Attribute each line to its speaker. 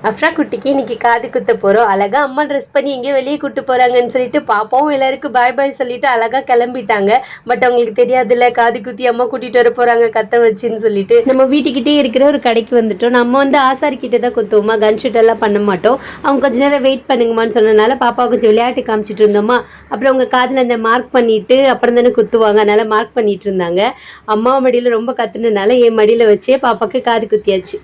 Speaker 1: அஃப்ரா குட்டிக்கு இன்னைக்கு காது குத்த போகிறோம். அழகா அம்மா ட்ரெஸ் பண்ணி எங்கேயோ வெளியே கூட்டு போகிறாங்கன்னு சொல்லிட்டு பாப்பாவும் எல்லாருக்கும் பாய் பாய் சொல்லிட்டு அழகா கிளம்பிட்டாங்க. பட் அவங்களுக்கு தெரியாதுல்ல, காது குத்தி அம்மா கூட்டிகிட்டு வர போகிறாங்க கத்த வச்சுன்னு சொல்லிட்டு. நம்ம வீட்டுக்கிட்டே இருக்கிற ஒரு கடைக்கு வந்துட்டோம். நம்ம வந்து ஆசாரி கிட்ட தான் குத்துவோமா, கன் ஷூட் எல்லாம் பண்ண மாட்டோம். அவங்க கொஞ்ச நேரம் வெயிட் பண்ணுங்கம்மான்னு சொன்னனால பாப்பா கொஞ்சம் விளையாட்டு காமிச்சிட்டு இருந்தோமா. அப்புறம் அவங்க காதில் அந்த மார்க் பண்ணிட்டு அப்புறம் தானே குத்துவாங்க, அதனால மார்க் பண்ணிட்டு இருந்தாங்க. அம்மா மடியில் ரொம்ப கத்துனனால என் மடியில் வச்சே பாப்பாக்கு காது குத்தியாச்சு.